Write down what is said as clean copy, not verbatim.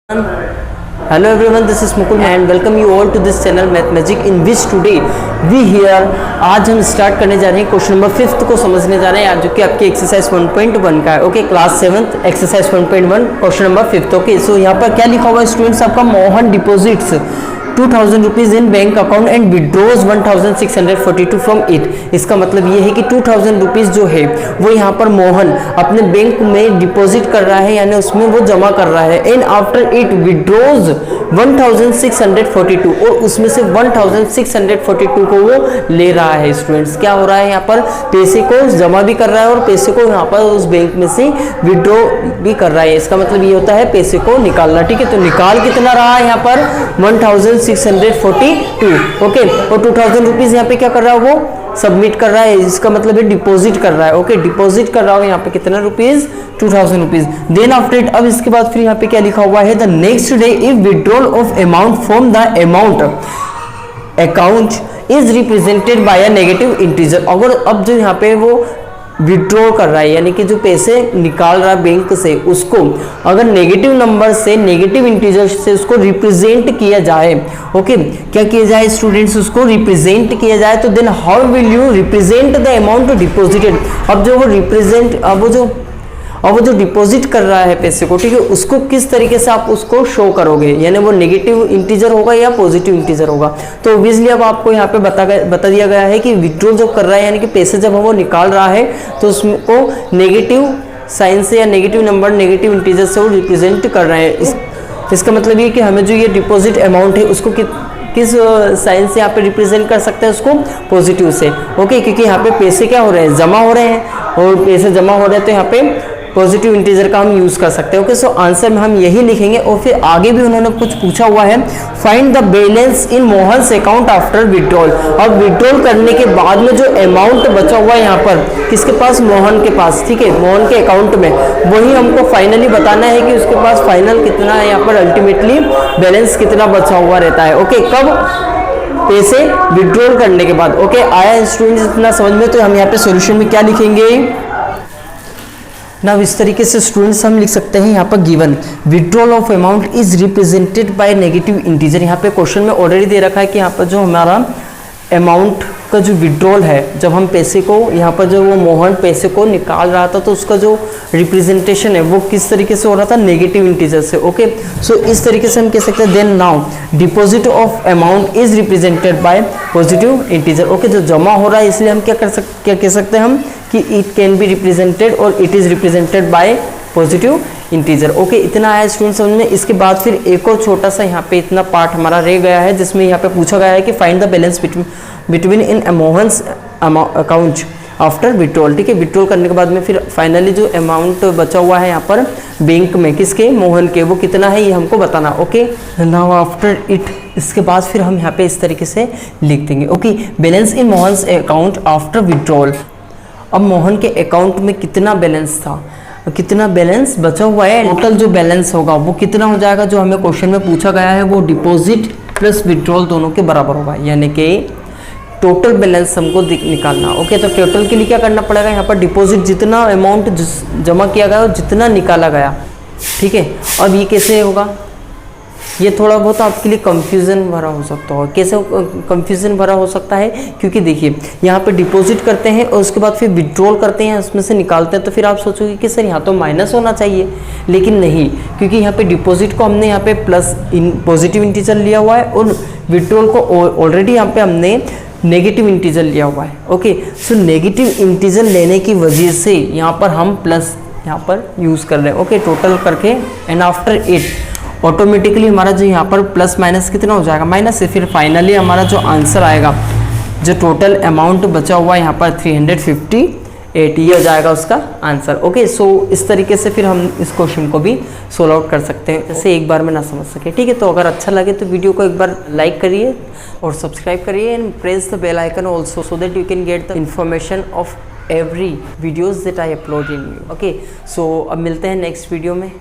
Hello everyone, this is Mukul and welcome you all to this channel Math Magic, in which today we here आज हम start करने जा रहे हैं question number 5 को समझने जा रहे हैं आज, जो कि आपकी एक्सरसाइज 1.1 का है। Okay, class 7 exercise 1.1 question number 5। Okay, so यहाँ पर क्या लिखा हुआ है स्टूडेंट्स, आपका Mohan deposits 2000 rupees in bank account and withdraws 1642 from it. इसका मतलब ये है कि 2000 रुपीज जो है वो यहाँ पर मोहन अपने बैंक में डिपॉजिट कर रहा है, यानी उसमें वो जमा कर रहा है। एंड आफ्टर इट विड्रॉज 1642 और उसमें से 1642 को वो ले रहा है। स्टूडेंट्स, क्या हो रहा है यहाँ पर, पैसे को जमा भी कर रहा है और पैसे को यहाँ पर उस बैंक में से विड्रॉ भी कर रहा है। इसका मतलब ये होता है पैसे को निकालना। ठीक है, तो निकाल कितना रहा है यहाँ पर 1642। ओके, और 2000 रुपीज यहाँ पे क्या कर रहा है, वो सबमिट कर रहा है। इसका मतलब है डिपॉजिट कर रहा है। ओके, डिपॉजिट कर रहा है यहाँ पे कितना rupees, 2000 rupees. Then after it, अब इसके बाद फिर यहाँ पे क्या लिखा हुआ है, the next day if withdrawal of amount from the amount account is represented bye a negative integer. अगर अब जो यहाँ पे वो विड्रॉ कर रहा है, यानी कि जो पैसे निकाल रहा है बैंक से, उसको अगर नेगेटिव नंबर से, नेगेटिव इंटीजर से उसको रिप्रेजेंट किया जाए। ओके, क्या किया जाए स्टूडेंट्स, उसको रिप्रेजेंट किया जाए, तो then how will you represent the amount deposited. अब जो वो रिप्रेजेंट, अब वो जो डिपॉजिट कर रहा है पैसे को, ठीक है, उसको किस तरीके से आप उसको शो करोगे, यानी वो नेगेटिव इंटीजर होगा या पॉजिटिव इंटीजर होगा। तो ऑब्वियसली अब आपको यहाँ पे बता दिया गया है कि विड्रॉ जब कर रहा है, यानी कि पैसे जब वो निकाल रहा है, तो उसको नेगेटिव साइन से या नेगेटिव नंबर, नेगेटिव इंटीजर से वो रिप्रेजेंट कर रहे हैं। इसका मतलब ये कि हमें जो ये डिपॉजिट अमाउंट है उसको किस साइन से यहाँ पे रिप्रेजेंट कर सकते हैं, उसको पॉजिटिव से। ओके, क्योंकि यहाँ पे पैसे क्या हो रहे हैं, जमा हो रहे हैं, और पैसे जमा हो रहे हैं तो यहाँ पे पॉजिटिव इंटीजर का हम यूज कर सकते हैं। ओके, सो आंसर में हम यही लिखेंगे। और फिर आगे भी उन्होंने कुछ पूछा हुआ है, find the balance in Mohan's account after withdrawal. अब विड्रॉल करने के बाद में जो अमाउंट बचा हुआ है यहाँ पर किसके पास, मोहन के पास। ठीक है, मोहन के अकाउंट में, वही हमको फाइनली बताना है कि उसके पास फाइनल कितना है, यहाँ पर अल्टीमेटली बैलेंस कितना बचा हुआ रहता है। ओके, कब, पैसे विड्रॉल करने के बाद। ओके, आया स्टूडेंट्स इतना समझ में। तो हम यहाँ पे सोल्यूशन में क्या लिखेंगे ना, इस तरीके से स्टूडेंट्स हम लिख सकते हैं यहाँ पर given withdrawal of amount is represented by negative integer. यहाँ पे क्वेश्चन में ऑलरेडी दे रखा है कि यहाँ पर जो हमारा अमाउंट का जो विड्रॉल है, जब हम पैसे को यहाँ पर जो वो मोहन पैसे को निकाल रहा था, तो उसका जो रिप्रेजेंटेशन है वो किस तरीके से हो रहा था, नेगेटिव इंटीजर से। ओके, सो इस तरीके से हम कह सकते हैं, then now deposit of amount is represented by positive integer. Okay, जो जमा हो रहा है, इसलिए हम क्या कह सकते हैं हम कि इट कैन बी रिप्रेजेंटेड और it is represented by positive integer. Okay, इतना आया स्टूडेंट समझ में। इसके बाद फिर एक और छोटा सा यहाँ पे इतना पार्ट हमारा रह गया है, जिसमें यहाँ पे पूछा गया है कि find the balance between in Mohan's account after withdrawal. ठीक है, विड्रॉल करने के बाद में फिर फाइनली जो अमाउंट बचा हुआ है यहाँ पर बैंक में, किसके, मोहन के, वो कितना है ये हमको बताना। ओके, नाउ आफ्टर इट, इसके बाद फिर हम यहाँ पे इस तरीके से लिख देंगे। ओके, बैलेंस इन मोहन्स अकाउंट आफ्टर विड्रॉल। अब मोहन के अकाउंट में कितना बैलेंस था, कितना बैलेंस बचा हुआ है, टोटल जो बैलेंस होगा वो कितना हो जाएगा, जो हमें क्वेश्चन में पूछा गया है वो डिपॉजिट प्लस विड्रॉल दोनों के बराबर होगा, यानी कि टोटल बैलेंस हमको निकालना। ओके, तो टोटल के लिए क्या करना पड़ेगा, यहाँ पर डिपॉजिट जितना अमाउंट जमा किया गया और जितना निकाला गया। ठीक है, अब ये कैसे होगा, ये थोड़ा बहुत आपके लिए कंफ्यूजन भरा हो सकता है। कैसे कंफ्यूजन भरा हो सकता है, क्योंकि देखिए यहाँ पे डिपॉजिट करते हैं और उसके बाद फिर विड्रॉल करते हैं, उसमें से निकालते हैं, तो फिर आप सोचोगे कि सर यहाँ तो माइनस होना चाहिए, लेकिन नहीं, क्योंकि यहाँ पे डिपॉजिट को हमने यहाँ पे प्लस पॉजिटिव इंटीजर लिया हुआ है और विड्रॉल को ऑलरेडी यहाँ पे हमने नेगेटिव इंटीजर लिया हुआ है। ओके, सो नेगेटिव इंटीजर लेने की वजह से यहाँ पर हम प्लस यहाँ पर यूज़ कर रहे हैं। ओके, टोटल करके एंड आफ्टर इट ऑटोमेटिकली हमारा जो यहाँ पर प्लस माइनस कितना हो जाएगा, माइनस से। फिर फाइनली हमारा जो आंसर आएगा, जो टोटल अमाउंट बचा हुआ है यहाँ पर 358, ये हो जाएगा उसका आंसर। ओके, सो इस तरीके से फिर हम इस क्वेश्चन को भी सोल्व आउट कर सकते हैं, जैसे एक बार में ना समझ सके। ठीक है, तो अगर अच्छा लगे तो वीडियो को एक बार लाइक करिए और सब्सक्राइब करिए and press the bell icon also, so that you can get the information of every videos that I upload in you. Okay, so अब मिलते हैं नेक्स्ट वीडियो में।